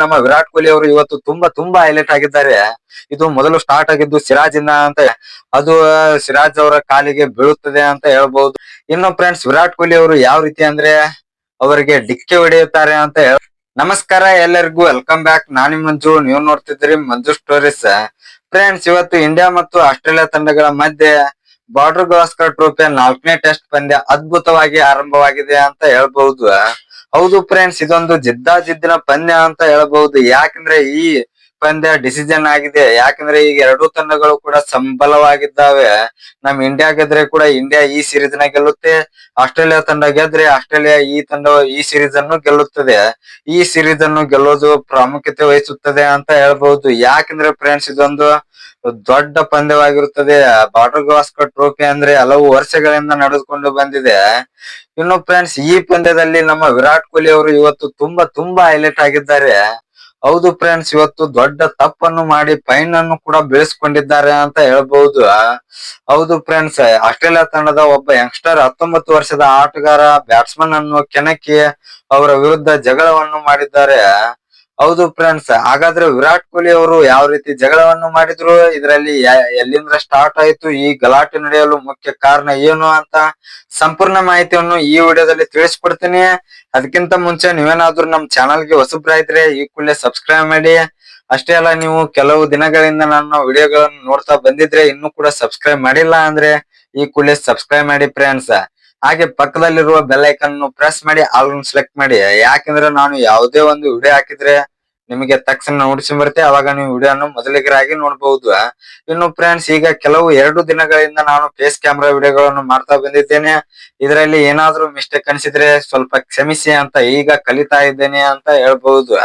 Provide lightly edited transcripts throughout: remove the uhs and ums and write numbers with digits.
ನಮ್ಮ ವಿರಾಟ್ ಕೊಹ್ಲಿ ಅವರು ಇವತ್ತು ತುಂಬಾ ಹೈಲೈಟ್ ಆಗಿದ್ದಾರೆ. ಇದು ಮೊದಲು ಸ್ಟಾರ್ಟ್ ಆಗಿದ್ದು ಸಿರಾಜ್ ಇಂದ ಅಂತ, ಅದು ಸಿರಾಜ್ ಅವರ ಕಾಲಿಗೆ ಬೀಳುತ್ತದೆ ಅಂತ ಹೇಳ್ಬಹುದು. ಇನ್ನು ಫ್ರೆಂಡ್ಸ್, ವಿರಾಟ್ ಕೊಹ್ಲಿ ಅವರು ಯಾವ ರೀತಿ ಅಂದ್ರೆ ಅವರಿಗೆ ಡಿಕ್ಕಿ ಹೊಡೆಯುತ್ತಾರೆ ಅಂತ ನಮಸ್ಕಾರ ಎಲ್ಲರಿಗೂ, ವೆಲ್ಕಮ್ ಬ್ಯಾಕ್. ನಾನು ಮಂಜು, ನೀವು ನೋಡ್ತಿದ್ದೀರಿ ಮಂಜು ಸ್ಟೋರೀಸ್. ಫ್ರೆಂಡ್ಸ್, ಇವತ್ತು ಇಂಡಿಯಾ ಮತ್ತು ಆಸ್ಟ್ರೇಲಿಯಾ ತಂಡಗಳ ಮಧ್ಯೆ ಬಾರ್ಡರ್ ಗವಾಸ್ಕರ್ ಟ್ರೋಫಿಯ 4ನೇ ಟೆಸ್ಟ್ ಪಂದ್ಯ ಅದ್ಭುತವಾಗಿ ಆರಂಭವಾಗಿದೆ ಅಂತ ಹೇಳ್ಬಹುದು. ಹೌದು ಫ್ರೆಂಡ್ಸ್, ಇದೊಂದು ಜಿದ್ದಿನ ಪಂದ್ಯ ಅಂತ ಹೇಳ್ಬಹುದು. ಯಾಕಂದ್ರೆ ಈ ಪಂದ್ಯ ಡಿಸಿಷನ್ ಆಗಿದೆ. ಯಾಕಂದ್ರೆ ಈಗ ಎರಡೂ ತಂಡಗಳು ಕೂಡ ಸಂಬಲವಾಗಿದ್ದಾವೆ. ನಮ್ ಇಂಡಿಯಾ ಗೆದ್ರೆ ಕೂಡ ಇಂಡಿಯಾ ಈ ಸೀರೀಸ್ ನ ಗೆಲ್ಲುತ್ತೆ, ಆಸ್ಟ್ರೇಲಿಯಾ ತಂಡ ಗೆದ್ರೆ ಆಸ್ಟ್ರೇಲಿಯಾ ಈ ಸೀರೀಸ್ ಅನ್ನು ಗೆಲ್ಲುತ್ತದೆ. ಈ ಸೀರೀಸ್ ಅನ್ನು ಗೆಲ್ಲೋದು ಪ್ರಾಮುಖ್ಯತೆ ವಹಿಸುತ್ತದೆ ಅಂತ ಹೇಳ್ಬಹುದು. ಯಾಕಂದ್ರೆ ಫ್ರೆಂಡ್ಸ್, ಇದೊಂದು ದೊಡ್ಡ ಪಂದ್ಯವಾಗಿರುತ್ತದೆ. ಬಾರ್ಡರ್ ಗವಾಸ್ಕರ್ ಟ್ರೋಫಿ ಅಂದ್ರೆ ಹಲವು ವರ್ಷಗಳಿಂದ ನಡೆದುಕೊಂಡು ಬಂದಿದೆ. ಇನ್ನು ಫ್ರೆಂಡ್ಸ್, ಈ ಪಂದ್ಯದಲ್ಲಿ ನಮ್ಮ ವಿರಾಟ್ ಕೊಹ್ಲಿ ಅವರು ಇವತ್ತು ತುಂಬಾ ಹೈಲೈಟ್ ಆಗಿದ್ದಾರೆ. ಹೌದು ಫ್ರೆಂಡ್ಸ್, ಇವತ್ತು ದೊಡ್ಡ ತಪ್ಪನ್ನು ಮಾಡಿ ಫೈನ್ ಅನ್ನು ಕೂಡ ಬೀಳಿಸಿಕೊಂಡಿದ್ದಾರೆ ಅಂತ ಹೇಳ್ಬಹುದು. ಹೌದು ಫ್ರೆಂಡ್ಸ್, ಆಸ್ಟ್ರೇಲಿಯಾ ತಂಡದ ಒಬ್ಬ ಯಂಗ್ಸ್ಟರ್ 19 ವರ್ಷದ ಆಟಗಾರ ಬ್ಯಾಟ್ಸ್ಮನ್ ಅನ್ನು ಕೆಣಕಿ ಅವರ ವಿರುದ್ಧ ಜಗಳವನ್ನು ಮಾಡಿದ್ದಾರೆ. ಹೌದು ಫ್ರೆಂಡ್ಸ್, ಹಾಗಾದ್ರೆ ವಿರಾಟ್ ಕೊಹ್ಲಿ ಅವರು ಯಾವ ರೀತಿ ಜಗಳವನ್ನು ಮಾಡಿದ್ರು, ಇದರಲ್ಲಿ ಎಲ್ಲಿಂದ ಸ್ಟಾರ್ಟ್ ಆಯ್ತು, ಈ ಗಲಾಟೆ ನಡೆಯಲು ಮುಖ್ಯ ಕಾರಣ ಏನು ಅಂತ ಸಂಪೂರ್ಣ ಮಾಹಿತಿಯನ್ನು ಈ ವಿಡಿಯೋದಲ್ಲಿ ತಿಳಿಸ್ಕೊಡ್ತೀನಿ. ಅದಕ್ಕಿಂತ ಮುಂಚೆ ನೀವೇನಾದ್ರೂ ನಮ್ ಚಾನಲ್ಗೆ ಹೊಸಬ್ರಾಯಿದ್ರೆ ಈ ಕೂಡಲೇ ಸಬ್ಸ್ಕ್ರೈಬ್ ಮಾಡಿ. ಅಷ್ಟೇ ಅಲ್ಲ, ನೀವು ಕೆಲವು ದಿನಗಳಿಂದ ನನ್ನ ವಿಡಿಯೋಗಳನ್ನು ನೋಡ್ತಾ ಬಂದಿದ್ರೆ ಇನ್ನೂ ಕೂಡ ಸಬ್ಸ್ಕ್ರೈಬ್ ಮಾಡಿಲ್ಲ ಅಂದ್ರೆ ಈ ಕೂಡಲೇ ಸಬ್ಸ್ಕ್ರೈಬ್ ಮಾಡಿ ಫ್ರೆಂಡ್ಸ್. ಹಾಗೆ ಪಕ್ಕದಲ್ಲಿರುವ ಬೆಲ್ ಐಕನ್ ಪ್ರೆಸ್ ಮಾಡಿ ಆಲ್ ಸೆಲೆಕ್ಟ್ ಮಾಡಿ. ಯಾಕಂದ್ರೆ ನಾನು ಯಾವುದೇ ಒಂದು ವಿಡಿಯೋ ಹಾಕಿದ್ರೆ ನಿಮಗೆ ತಕ್ಷಣ ನೋಟಿಫಿಕೇಶನ್ ಬರುತ್ತೆ, ಅವಾಗ ನೀವು ವಿಡಿಯೋನು ಮೊದಲಿಗರಾಗಿ ನೋಡಬಹುದು. ಇನ್ನು ಫ್ರೆಂಡ್ಸ್, ಈಗ ಕೆಲವು 2 ದಿನಗಳಿಂದ ನಾನು ಫೇಸ್ ಕ್ಯಾಮ್ರಾ ವಿಡಿಯೋಗಳನ್ನು ಮಾಡ್ತಾ ಬಂದಿದ್ದೇನೆ. ಇದರಲ್ಲಿ ಏನಾದ್ರೂ ಮಿಸ್ಟೇಕ್ ಅನಿಸಿದ್ರೆ ಸ್ವಲ್ಪ ಕ್ಷಮಿಸಿ ಅಂತ ಈಗ ಕಲಿತಾ ಇದ್ದೇನೆ ಅಂತ ಹೇಳ್ಬಹುದು.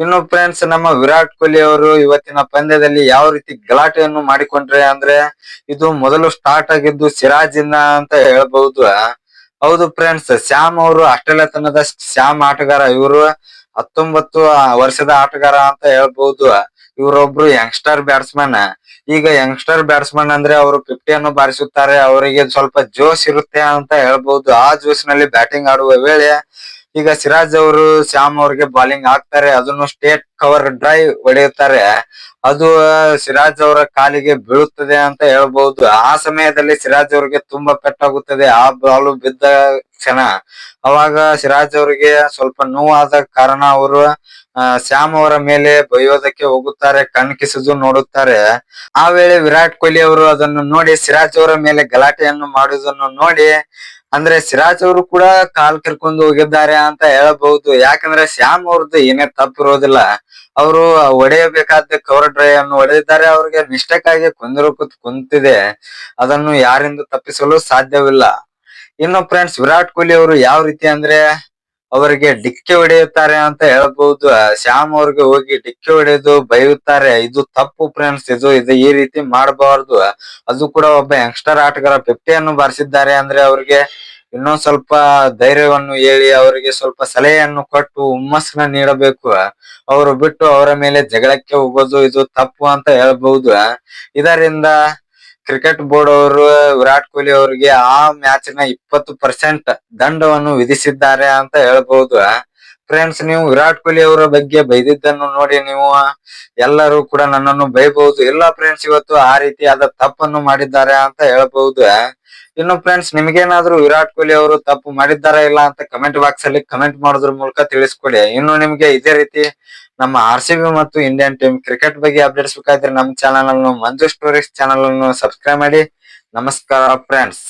ಇನ್ನು ಫ್ರೆಂಡ್ಸ್, ನಮ್ಮ ವಿರಾಟ್ ಕೊಹ್ಲಿ ಅವರು ಇವತ್ತಿನ ಪಂದ್ಯದಲ್ಲಿ ಯಾವ ರೀತಿ ಗಲಾಟೆಯನ್ನು ಮಾಡಿಕೊಂಡ್ರೆ ಅಂದ್ರೆ ಇದು ಮೊದಲು ಸ್ಟಾರ್ಟ್ ಆಗಿದ್ದು ಸಿರಾಜ್ ಇಂದ ಅಂತ ಹೇಳ್ಬಹುದು. ಹೌದು ಫ್ರೆಂಡ್ಸ್, ಶ್ಯಾಮ್ ಅವರು ಆಸ್ಟ್ರೇಲಿಯಾ ತಂಡದ ಶ್ಯಾಮ್ ಆಟಗಾರ. ಇವರು 19 ವರ್ಷದ ಆಟಗಾರ ಅಂತ ಹೇಳ್ಬಹುದು. ಇವರೊಬ್ರು ಯಂಗ್ಸ್ಟರ್ ಬ್ಯಾಟ್ಸ್ಮನ್. ಈಗ ಯಂಗ್ಸ್ಟರ್ ಬ್ಯಾಟ್ಸ್ಮನ್ ಅಂದ್ರೆ ಅವರು 50 ಅನ್ನು ಬಾರಿಸುತ್ತಾರೆ. ಅವರಿಗೆ ಸ್ವಲ್ಪ ಜೋಶ್ ಇರುತ್ತೆ ಅಂತ ಹೇಳ್ಬಹುದು. ಆ ಜೋಶ್ ಬ್ಯಾಟಿಂಗ್ ಆಡುವ ವೇಳೆ ಈಗ ಸಿರಾಜ್ ಅವರು ಶ್ಯಾಮ್ ಅವ್ರಿಗೆ ಬಾಲಿಂಗ್ ಹಾಕ್ತಾರೆ, ಅದನ್ನು ಸ್ಟೇಟ್ ಕವರ್ ಡ್ರೈವ್ ಹೊಡೆಯುತ್ತಾರೆ. ಅದು ಸಿರಾಜ್ ಅವರ ಕಾಲಿಗೆ ಬೀಳುತ್ತದೆ ಅಂತ ಹೇಳ್ಬಹುದು. ಆ ಸಮಯದಲ್ಲಿ ಸಿರಾಜ್ ಅವರಿಗೆ ತುಂಬಾ ಪೆಟ್ಟಾಗುತ್ತದೆ. ಆ ಬಾಲು ಬಿದ್ದ ಕ್ಷಣ ಅವಾಗ ಸಿರಾಜ್ ಅವರಿಗೆ ಸ್ವಲ್ಪ ನೋವಾದ ಕಾರಣ ಅವರು ಶ್ಯಾಮ್ ಅವರ ಮೇಲೆ ಬೈಯೋದಕ್ಕೆ ಹೋಗುತ್ತಾರೆ, ಕಣ್ಕಿಸಿದು ನೋಡುತ್ತಾರೆ. ಆ ವೇಳೆ ವಿರಾಟ್ ಕೊಹ್ಲಿ ಅವರು ಅದನ್ನು ನೋಡಿ ಸಿರಾಜ್ ಅವರ ಮೇಲೆ ಗಲಾಟೆಯನ್ನು ಮಾಡುವುದನ್ನು ನೋಡಿ, ಅಂದ್ರೆ ಸಿರಾಜ್ ಅವರು ಕೂಡ ಕಾಲ್ ಕರ್ಕೊಂಡು ಹೋಗಿದ್ದಾರೆ ಅಂತ ಹೇಳಬಹುದು. ಯಾಕಂದ್ರೆ ಶ್ಯಾಮ್ ಅವ್ರದ್ದು ಏನೇ ತಪ್ಪಿರೋದಿಲ್ಲ, ಅವರು ಹೊಡೆಯಬೇಕಾದ ಕವರ್ ಡ್ರೈವ್ ಅನ್ನು ಹೊಡೆದಿದ್ದಾರೆ. ಅವ್ರಿಗೆ ಮಿಸ್ಟೇಕ್ ಆಗಿ ಕುಂತಿದೆ, ಅದನ್ನು ಯಾರಿಂದ ತಪ್ಪಿಸಲು ಸಾಧ್ಯವಿಲ್ಲ. ಇನ್ನು ಫ್ರೆಂಡ್ಸ್, ವಿರಾಟ್ ಕೊಹ್ಲಿ ಅವರು ಯಾವ ರೀತಿ ಅಂದ್ರೆ ಅವರಿಗೆ ಡಿಕ್ಕಿ ಹೊಡೆಯುತ್ತಾರೆ ಅಂತ ಹೇಳ್ಬಹುದು. ಶ್ಯಾಮ್ ಅವ್ರಿಗೆ ಹೋಗಿ ಡಿಕ್ಕಿ ಹೊಡೆದು ಬೈಯುತ್ತಾರೆ. ಇದು ತಪ್ಪು ಫ್ರೆಂಡ್ಸ್, ಇದು ಈ ರೀತಿ ಮಾಡಬಾರ್ದು. ಅದು ಕೂಡ ಒಬ್ಬ ಯಂಗ್ಸ್ಟರ್ ಆಟಗಾರ 50 ಅನ್ನು ಬಾರಿಸಿದ್ದಾರೆ ಅಂದ್ರೆ ಅವ್ರಿಗೆ ಇನ್ನೊಂದ್ ಸ್ವಲ್ಪ ಧೈರ್ಯವನ್ನು ಹೇಳಿ ಅವರಿಗೆ ಸ್ವಲ್ಪ ಸಲಹೆಯನ್ನು ಕೊಟ್ಟು ಹುಮ್ಮಸ್ಸನ್ನ ನೀಡಬೇಕು. ಅವರು ಬಿಟ್ಟು ಅವರ ಮೇಲೆ ಜಗಳಕ್ಕೆ ಹೋಗೋದು ಇದು ತಪ್ಪು ಅಂತ ಹೇಳ್ಬಹುದು. ಇದರಿಂದ ಕ್ರಿಕೆಟ್ ಬೋರ್ಡ್ ಅವರು ವಿರಾಟ್ ಕೊಹ್ಲಿ ಅವರಿಗೆ ಆ ಮ್ಯಾಚಿನ 20% ದಂಡವನ್ನು ವಿಧಿಸಿದ್ದಾರೆ ಅಂತ ಹೇಳ್ಬಹುದು. ಫ್ರೆಂಡ್ಸ್, ನೀವು ವಿರಾಟ್ ಕೊಹ್ಲಿ ಅವರ ಬಗ್ಗೆ ಬೈದಿದ್ದನ್ನು ನೋಡಿ ನೀವು ಎಲ್ಲರೂ ಕೂಡ ನನ್ನನ್ನು ಬೈಬಹುದು. ಇಲ್ಲ ಫ್ರೆಂಡ್ಸ್, ಇವತ್ತು ಆ ರೀತಿಯಾದ ತಪ್ಪನ್ನು ಮಾಡಿದ್ದಾರೆ ಅಂತ ಹೇಳ್ಬಹುದು. ಇನ್ನು ಫ್ರೆಂಡ್ಸ್, ನಿಮ್ಗೇನಾದ್ರೂ ವಿರಾಟ್ ಕೊಹ್ಲಿ ಅವರು ತಪ್ಪು ಮಾಡಿದ್ದಾರಾ ಇಲ್ಲ ಅಂತ ಕಮೆಂಟ್ ಬಾಕ್ಸ್ ಅಲ್ಲಿ ಕಮೆಂಟ್ ಮಾಡೋದ್ರ ಮೂಲಕ ತಿಳಿಸ್ಕೊಡಿ. ಇನ್ನು ನಿಮ್ಗೆ ಇದೇ ರೀತಿ ನಮ್ಮ RCB ಮತ್ತು ಇಂಡಿಯನ್ ಟೀಮ್ ಕ್ರಿಕೆಟ್ ಬಗ್ಗೆ ಅಪ್ಡೇಟ್ಸ್ ಬೇಕಾದ್ರೆ ನಮ್ಮ ಚಾನಲ್ ಅನ್ನು ಮಂಜು ಸ್ಟೋರೀಸ್ ಚಾನಲ್ ಅನ್ನು ಸಬ್ಸ್ಕ್ರೈಬ್ ಮಾಡಿ. ನಮಸ್ಕಾರ ಫ್ರೆಂಡ್ಸ್.